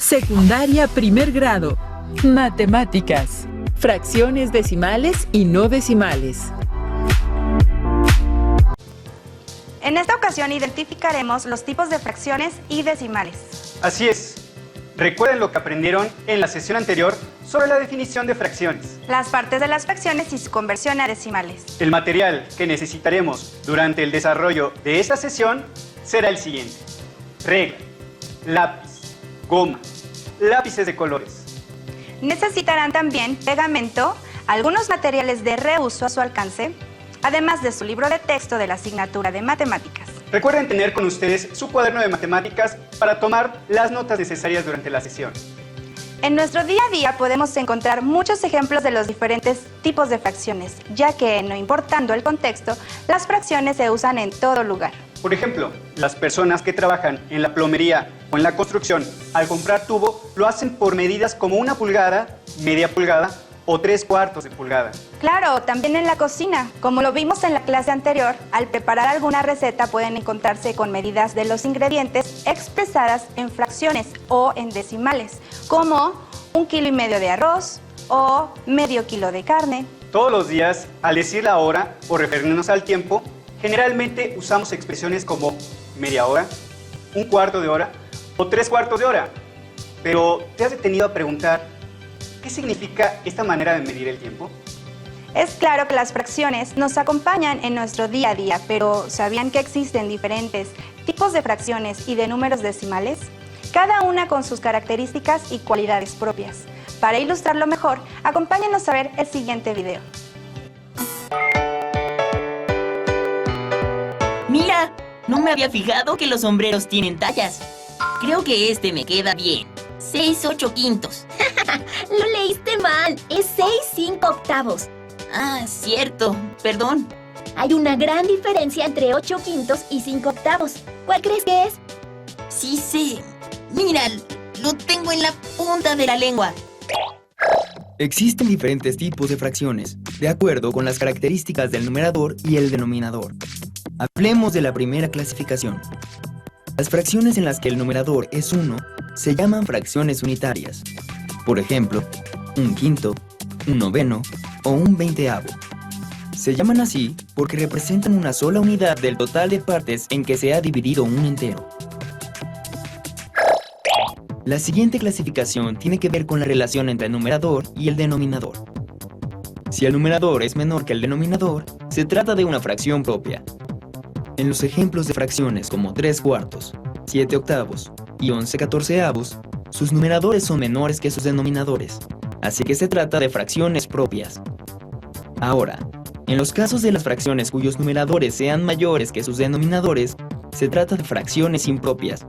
Secundaria primer grado. Matemáticas. Fracciones decimales y no decimales. En esta ocasión identificaremos los tipos de fracciones y decimales. Así es. Recuerden lo que aprendieron en la sesión anterior sobre la definición de fracciones. Las partes de las fracciones y su conversión a decimales. El material que necesitaremos durante el desarrollo de esta sesión será el siguiente: regla, lápiz, goma, lápices de colores. Necesitarán también pegamento, algunos materiales de reuso a su alcance, además de su libro de texto de la asignatura de matemáticas. Recuerden tener con ustedes su cuaderno de matemáticas para tomar las notas necesarias durante la sesión. En nuestro día a día podemos encontrar muchos ejemplos de los diferentes tipos de fracciones, ya que, no importando el contexto, las fracciones se usan en todo lugar. Por ejemplo, las personas que trabajan en la plomería o en la construcción, al comprar tubo, lo hacen por medidas como 1 pulgada, media pulgada o 3/4 de pulgada. Claro, también en la cocina. Como lo vimos en la clase anterior, al preparar alguna receta pueden encontrarse con medidas de los ingredientes expresadas en fracciones o en decimales, como 1,5 kilos de arroz o medio kilo de carne. Todos los días, al decir la hora o referirnos al tiempo, generalmente usamos expresiones como media hora, 1/4 de hora o 3/4 de hora. Pero, ¿te has detenido a preguntar qué significa esta manera de medir el tiempo? Es claro que las fracciones nos acompañan en nuestro día a día, pero ¿sabían que existen diferentes tipos de fracciones y de números decimales? Cada una con sus características y cualidades propias. Para ilustrarlo mejor, acompáñenos a ver el siguiente video. ¡Mira! No me había fijado que los sombreros tienen tallas. Creo que este me queda bien. 6/8. Lo leíste mal. Es 6/5. Ah, cierto. Perdón. Hay una gran diferencia entre 8/5 y 5/8. ¿Cuál crees que es? Sí sé. Mira, lo tengo en la punta de la lengua. Existen diferentes tipos de fracciones, de acuerdo con las características del numerador y el denominador. Hablemos de la primera clasificación. Las fracciones en las que el numerador es 1 se llaman fracciones unitarias. Por ejemplo, 1/5, 1/9 o 1/20. Se llaman así porque representan una sola unidad del total de partes en que se ha dividido un entero. La siguiente clasificación tiene que ver con la relación entre el numerador y el denominador. Si el numerador es menor que el denominador, se trata de una fracción propia. En los ejemplos de fracciones como 3/4, 7/8 y 11/14, sus numeradores son menores que sus denominadores, así que se trata de fracciones propias. Ahora, en los casos de las fracciones cuyos numeradores sean mayores que sus denominadores, se trata de fracciones impropias.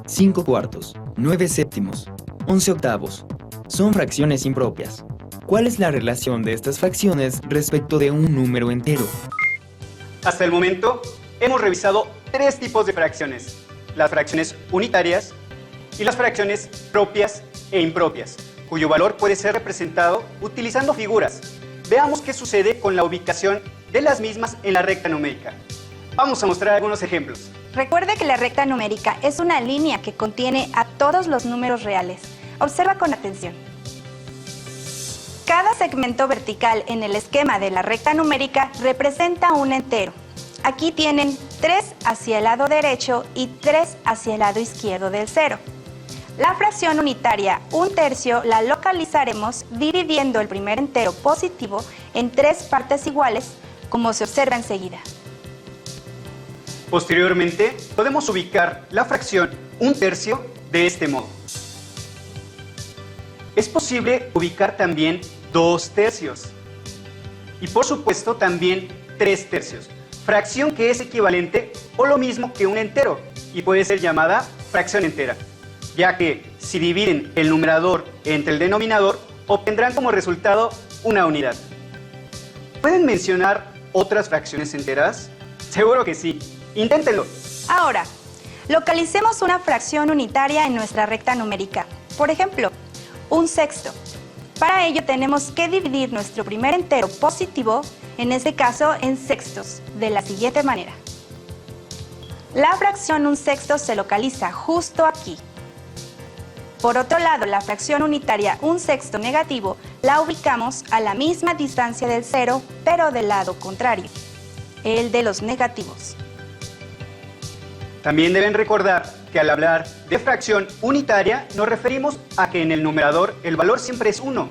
5/4, 9/7, 11/8 son fracciones impropias. ¿Cuál es la relación de estas fracciones respecto de un número entero? Hasta el momento, hemos revisado 3 tipos de fracciones: las fracciones unitarias y las fracciones propias e impropias, cuyo valor puede ser representado utilizando figuras. Veamos qué sucede con la ubicación de las mismas en la recta numérica. Vamos a mostrar algunos ejemplos. Recuerde que la recta numérica es una línea que contiene a todos los números reales. Observa con atención. Cada segmento vertical en el esquema de la recta numérica representa un entero. Aquí tienen 3 hacia el lado derecho y 3 hacia el lado izquierdo del cero. La fracción unitaria 1/3 la localizaremos dividiendo el primer entero positivo en 3 partes iguales, como se observa enseguida. Posteriormente, podemos ubicar la fracción 1/3 de este modo. Es posible ubicar también 2/3 y, por supuesto, también 3/3, fracción que es equivalente o lo mismo que un entero y puede ser llamada fracción entera, ya que si dividen el numerador entre el denominador, obtendrán como resultado una unidad. ¿Pueden mencionar otras fracciones enteras? Seguro que sí. Inténtenlo. Ahora, localicemos una fracción unitaria en nuestra recta numérica. Por ejemplo, 1/6. Para ello tenemos que dividir nuestro primer entero positivo, en este caso en sextos, de la siguiente manera. La fracción 1/6 se localiza justo aquí. Por otro lado, la fracción unitaria 1/6 negativo la ubicamos a la misma distancia del cero, pero del lado contrario, el de los negativos. También deben recordar que al hablar de fracción unitaria nos referimos a que en el numerador el valor siempre es 1.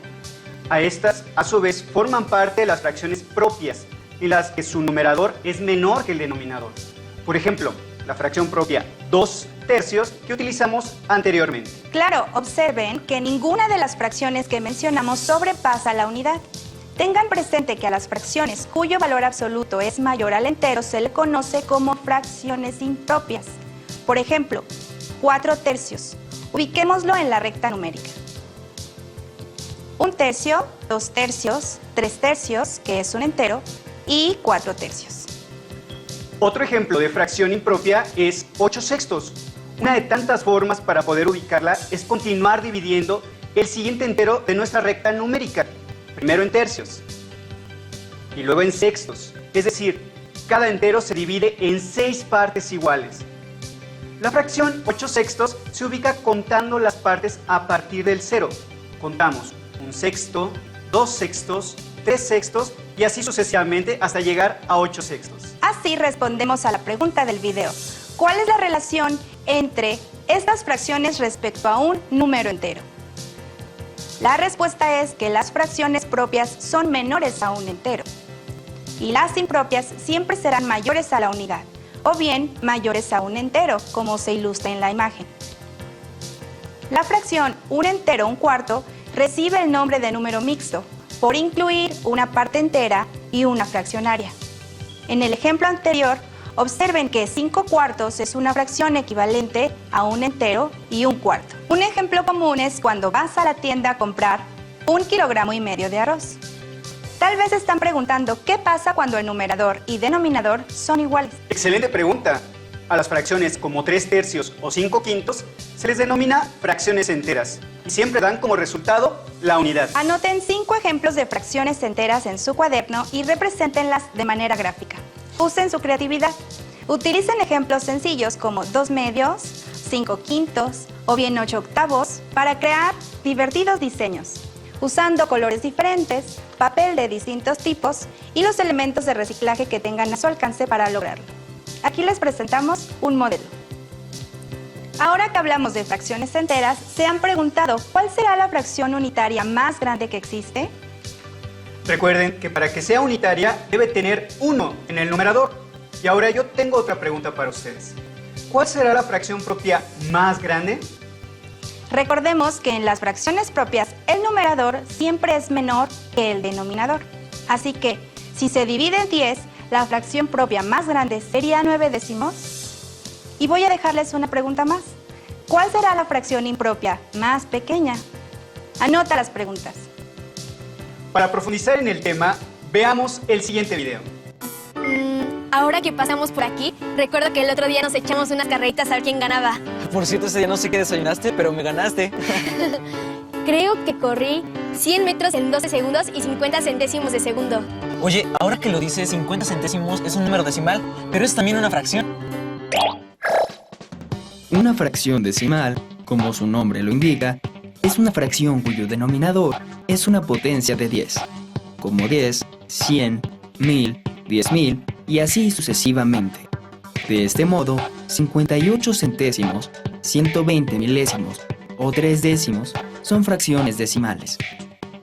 A estas, a su vez, forman parte de las fracciones propias, en las que su numerador es menor que el denominador. Por ejemplo, la fracción propia 2/3 que utilizamos anteriormente. Claro, observen que ninguna de las fracciones que mencionamos sobrepasa la unidad. Tengan presente que a las fracciones cuyo valor absoluto es mayor al entero se le conoce como fracciones impropias. Por ejemplo, 4/3. Ubiquémoslo en la recta numérica. 1/3, 2/3, 3/3, que es un entero, y 4/3. Otro ejemplo de fracción impropia es 8/6. Una de tantas formas para poder ubicarla es continuar dividiendo el siguiente entero de nuestra recta numérica. Primero en tercios y luego en sextos. Es decir, cada entero se divide en 6 partes iguales. La fracción 8/6 se ubica contando las partes a partir del 0. Contamos 1/6, 2/6, 3/6 y así sucesivamente hasta llegar a 8/6. Así respondemos a la pregunta del video. ¿Cuál es la relación entre estas fracciones respecto a un número entero? La respuesta es que las fracciones propias son menores a un entero y las impropias siempre serán mayores a la unidad o bien mayores a un entero, como se ilustra en la imagen. La fracción 1 entero 1/4 recibe el nombre de número mixto por incluir una parte entera y una fraccionaria. En el ejemplo anterior, observen que 5/4 es una fracción equivalente a un entero y 1/4. Un ejemplo común es cuando vas a la tienda a comprar 1,5 kilogramos de arroz. Tal vez están preguntando qué pasa cuando el numerador y denominador son iguales. Excelente pregunta. A las fracciones como 3/3 o 5/5 se les denomina fracciones enteras y siempre dan como resultado la unidad. Anoten 5 ejemplos de fracciones enteras en su cuaderno y represéntenlas de manera gráfica. Usen su creatividad. Utilicen ejemplos sencillos como 2/2, 5/5 o bien 8/8 para crear divertidos diseños, usando colores diferentes, papel de distintos tipos y los elementos de reciclaje que tengan a su alcance para lograrlo. Aquí les presentamos un modelo. Ahora que hablamos de fracciones enteras, ¿se han preguntado cuál será la fracción unitaria más grande que existe? Recuerden que para que sea unitaria debe tener 1 en el numerador. Y ahora yo tengo otra pregunta para ustedes. ¿Cuál será la fracción propia más grande? Recordemos que en las fracciones propias el numerador siempre es menor que el denominador. Así que, si se divide en 10, la fracción propia más grande sería 9/10. Y voy a dejarles una pregunta más. ¿Cuál será la fracción impropia más pequeña? Anota las preguntas. Para profundizar en el tema, veamos el siguiente video. Ahora que pasamos por aquí, recuerdo que el otro día nos echamos unas carreritas a ver quién ganaba. Por cierto, ese día no sé qué desayunaste, pero me ganaste. Creo que corrí 100 metros en 12 segundos y 50 centésimos de segundo. Oye, ahora que lo dices, 50 centésimos es un número decimal, pero es también una fracción. Una fracción decimal, como su nombre lo indica, es una fracción cuyo denominador es una potencia de 10, como 10, 100, 1000, 10.000 y así sucesivamente. De este modo, 58 centésimos, 120 milésimos o 3 décimos son fracciones decimales.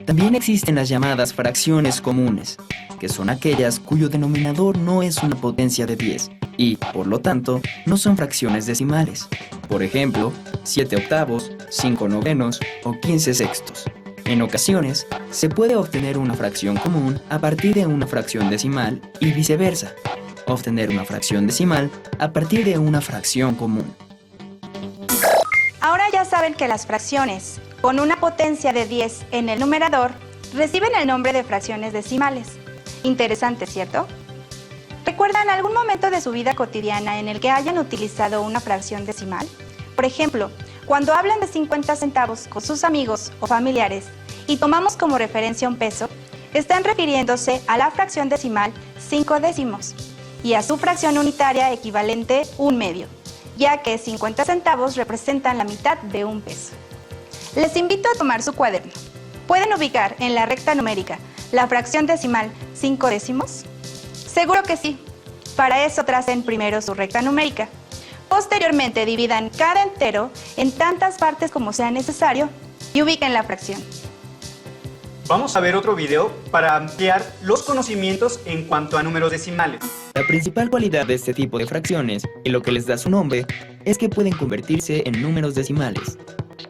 También existen las llamadas fracciones comunes, que son aquellas cuyo denominador no es una potencia de 10 y, por lo tanto, no son fracciones decimales. Por ejemplo, 7/8, 5/9 o 15/6. En ocasiones, se puede obtener una fracción común a partir de una fracción decimal y viceversa, obtener una fracción decimal a partir de una fracción común. Ahora ya saben que las fracciones con una potencia de 10 en el numerador reciben el nombre de fracciones decimales. Interesante, ¿cierto? ¿Recuerdan algún momento de su vida cotidiana en el que hayan utilizado una fracción decimal? Por ejemplo, cuando hablan de 50 centavos con sus amigos o familiares y tomamos como referencia un peso, están refiriéndose a la fracción decimal 5 décimos y a su fracción unitaria equivalente 1/2, ya que 50 centavos representan la mitad de un peso. Les invito a tomar su cuaderno. ¿Pueden ubicar en la recta numérica la fracción decimal 5 décimos? Seguro que sí. Para eso tracen primero su recta numérica. Posteriormente dividan cada entero en tantas partes como sea necesario y ubiquen la fracción. Vamos a ver otro video para ampliar los conocimientos en cuanto a números decimales. La principal cualidad de este tipo de fracciones, y lo que les da su nombre, es que pueden convertirse en números decimales.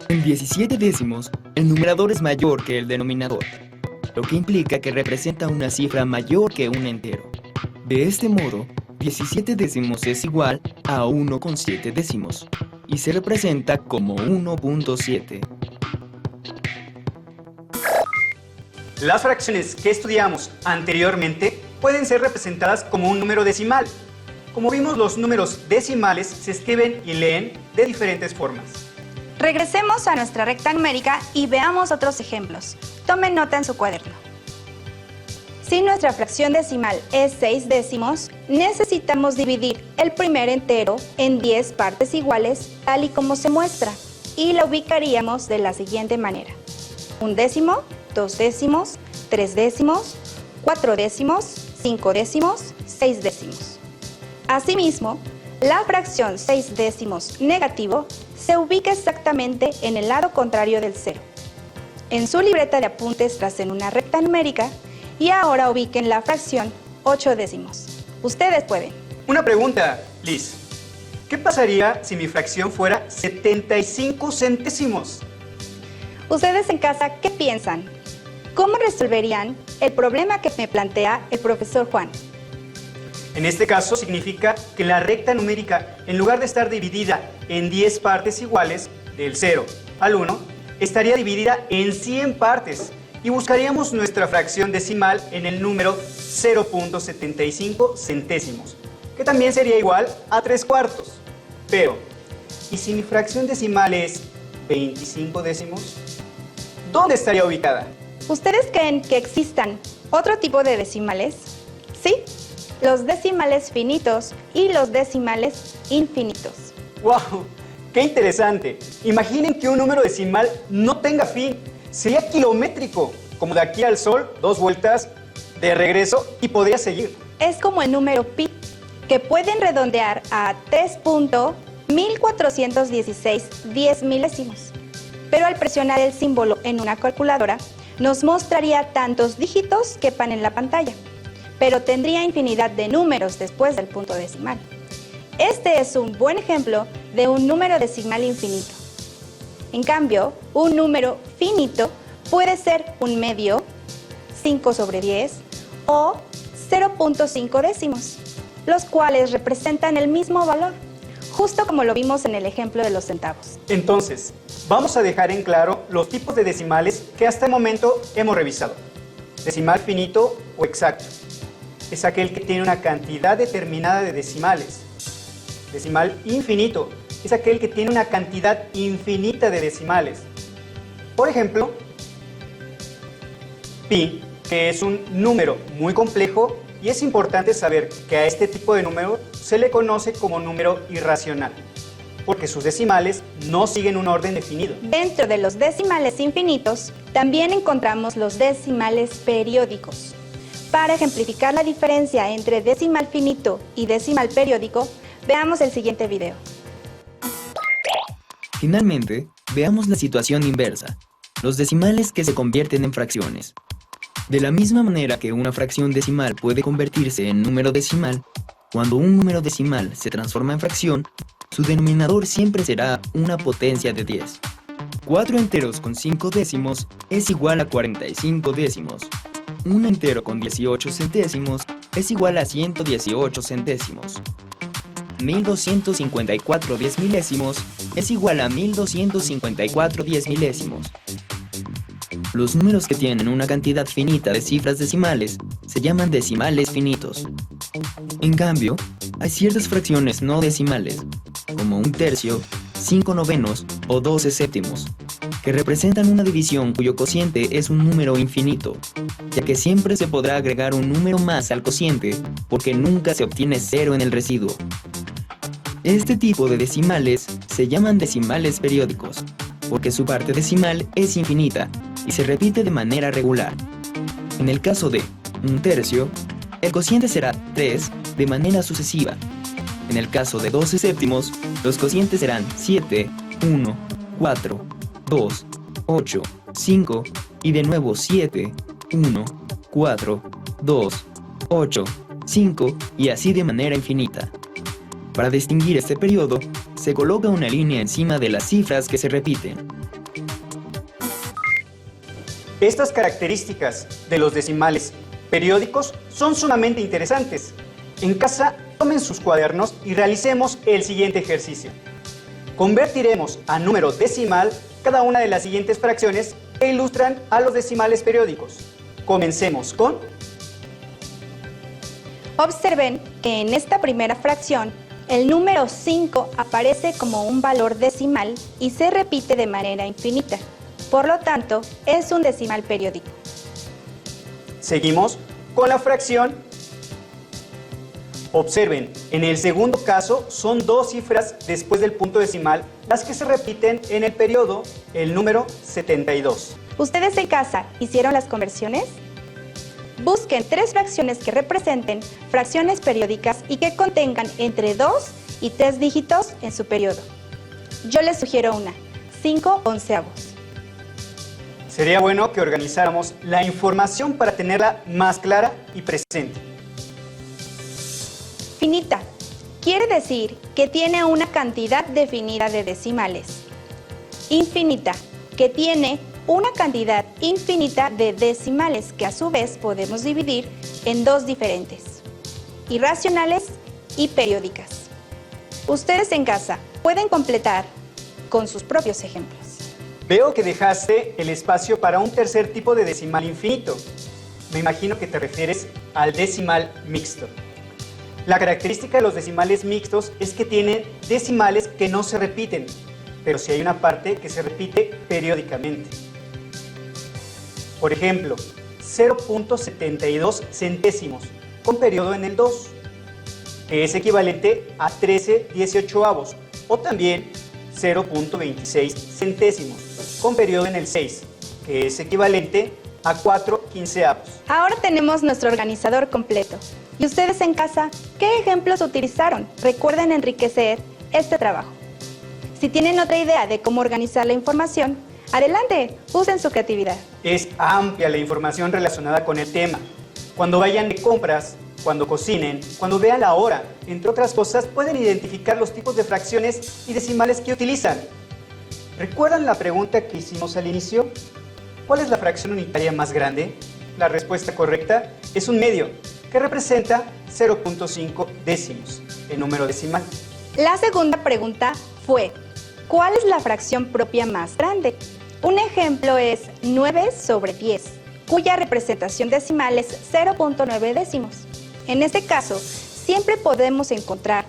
En 17 décimos, el numerador es mayor que el denominador, lo que implica que representa una cifra mayor que un entero. De este modo, 17 décimos es igual a 1,7 décimos, y se representa como 1.7. Las fracciones que estudiamos anteriormente pueden ser representadas como un número decimal. Como vimos, los números decimales se escriben y leen de diferentes formas. Regresemos a nuestra recta numérica y veamos otros ejemplos. Tomen nota en su cuaderno. Si nuestra fracción decimal es 6 décimos, necesitamos dividir el primer entero en 10 partes iguales, tal y como se muestra, y la ubicaríamos de la siguiente manera: 1 décimo, 2 décimos, 3 décimos, 4 décimos, 5 décimos, 6 décimos. Asimismo, la fracción 6 décimos negativo se ubica exactamente en el lado contrario del cero. En su libreta de apuntes tracen una recta numérica y ahora ubiquen la fracción 8 décimos. Ustedes pueden. Una pregunta, Liz. ¿Qué pasaría si mi fracción fuera 75 centésimos? Ustedes en casa, ¿qué piensan? ¿Cómo resolverían el problema que me plantea el profesor Juan? En este caso significa que la recta numérica, en lugar de estar dividida en 10 partes iguales, del 0 al 1, estaría dividida en 100 partes y buscaríamos nuestra fracción decimal en el número 0.75 centésimos, que también sería igual a 3/4. Pero, ¿y si mi fracción decimal es 25 décimos? ¿Dónde estaría ubicada? ¿Ustedes creen que existan otro tipo de decimales? Sí, los decimales finitos y los decimales infinitos. ¡Wow! ¡Qué interesante! Imaginen que un número decimal no tenga fin. Sería kilométrico, como de aquí al sol, 2 vueltas, de regreso, y podría seguir. Es como el número pi, que pueden redondear a 3.1416 10 milésimos. Pero al presionar el símbolo en una calculadora, nos mostraría tantos dígitos que quepan en la pantalla, pero tendría infinidad de números después del punto decimal. Este es un buen ejemplo de un número decimal infinito. En cambio, un número finito puede ser un medio, 5/10 o 0.5 décimos, los cuales representan el mismo valor, justo como lo vimos en el ejemplo de los centavos. Entonces, vamos a dejar en claro los tipos de decimales que hasta el momento hemos revisado. Decimal finito o exacto es aquel que tiene una cantidad determinada de decimales. Decimal infinito es aquel que tiene una cantidad infinita de decimales. Por ejemplo, pi, que es un número muy complejo, y es importante saber que a este tipo de número se le conoce como número irracional, porque sus decimales no siguen un orden definido. Dentro de los decimales infinitos, también encontramos los decimales periódicos. Para ejemplificar la diferencia entre decimal finito y decimal periódico, veamos el siguiente video. Finalmente, veamos la situación inversa, los decimales que se convierten en fracciones. De la misma manera que una fracción decimal puede convertirse en número decimal, cuando un número decimal se transforma en fracción, su denominador siempre será una potencia de 10. 4 enteros con 5 décimos es igual a 45 décimos. Un entero con 18 centésimos es igual a 118 centésimos. 1254 10 milésimos es igual a 1254 10 milésimos. Los números que tienen una cantidad finita de cifras decimales se llaman decimales finitos. En cambio, hay ciertas fracciones no decimales, como 1/3, 5/9 o 12/7, que representan una división cuyo cociente es un número infinito, ya que siempre se podrá agregar un número más al cociente porque nunca se obtiene 0 en el residuo. Este tipo de decimales se llaman decimales periódicos. porque su parte decimal es infinita y se repite de manera regular. En el caso de 1/3, el cociente será 3 de manera sucesiva. En el caso de 12 séptimos, los cocientes serán 7, 1, 4, 2, 8, 5 y de nuevo 7, 1, 4, 2, 8, 5 y así de manera infinita. Para distinguir este periodo, se coloca una línea encima de las cifras que se repiten. Estas características de los decimales periódicos son sumamente interesantes. En casa, tomen sus cuadernos y realicemos el siguiente ejercicio. Convertiremos a número decimal cada una de las siguientes fracciones que ilustran a los decimales periódicos. Comencemos con... Observen que en esta primera fracción, el número 5 aparece como un valor decimal y se repite de manera infinita. Por lo tanto, es un decimal periódico. Seguimos con la fracción. Observen, en el segundo caso son dos cifras después del punto decimal las que se repiten en el periodo, el número 72. ¿Ustedes en casa hicieron las conversiones? Busquen 3 fracciones que representen fracciones periódicas y que contengan entre 2 y 3 dígitos en su periodo. Yo les sugiero una, 5/11. Sería bueno que organizáramos la información para tenerla más clara y presente. Finita quiere decir que tiene una cantidad definida de decimales. Infinita, que tiene una cantidad infinita de decimales que a su vez podemos dividir en 2 diferentes, irracionales y periódicas. Ustedes en casa pueden completar con sus propios ejemplos. Veo que dejaste el espacio para un tercer tipo de decimal infinito. Me imagino que te refieres al decimal mixto. La característica de los decimales mixtos es que tienen decimales que no se repiten, pero sí hay una parte que se repite periódicamente. Por ejemplo, 0.72 centésimos con periodo en el 2, que es equivalente a 13/18, o también 0.26 centésimos con periodo en el 6, que es equivalente a 4/15. Ahora tenemos nuestro organizador completo. ¿Y ustedes en casa qué ejemplos utilizaron? Recuerden enriquecer este trabajo. Si tienen otra idea de cómo organizar la información, adelante, usen su creatividad. Es amplia la información relacionada con el tema. Cuando vayan de compras, cuando cocinen, cuando vean la hora, entre otras cosas, pueden identificar los tipos de fracciones y decimales que utilizan. ¿Recuerdan la pregunta que hicimos al inicio? ¿Cuál es la fracción unitaria más grande? La respuesta correcta es un medio, que representa 0.5 décimos, el número decimal. La segunda pregunta fue, ¿cuál es la fracción propia más grande? Un ejemplo es 9/10, cuya representación decimal es 0.9 décimos. En este caso, siempre podemos encontrar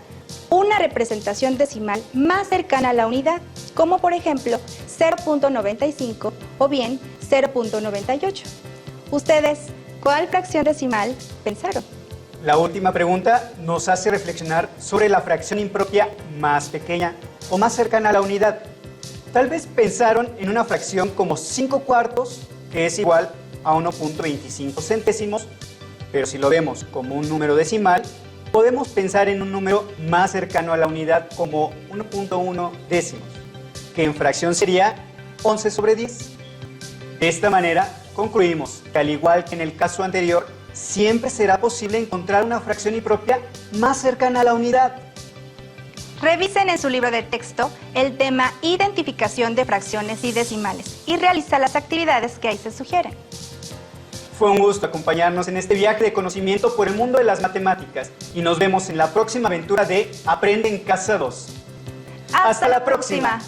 una representación decimal más cercana a la unidad, como por ejemplo 0.95 o bien 0.98. ¿Ustedes cuál fracción decimal pensaron? La última pregunta nos hace reflexionar sobre la fracción impropia más pequeña o más cercana a la unidad. Tal vez pensaron en una fracción como 5/4, que es igual a 1.25 centésimos, pero si lo vemos como un número decimal, podemos pensar en un número más cercano a la unidad como 1.1 décimos, que en fracción sería 11/10. De esta manera, concluimos que al igual que en el caso anterior, siempre será posible encontrar una fracción impropia más cercana a la unidad. Revisen en su libro de texto el tema Identificación de fracciones y decimales y realiza las actividades que ahí se sugieren. Fue un gusto acompañarnos en este viaje de conocimiento por el mundo de las matemáticas y nos vemos en la próxima aventura de Aprende en Casa 2. ¡Hasta la próxima!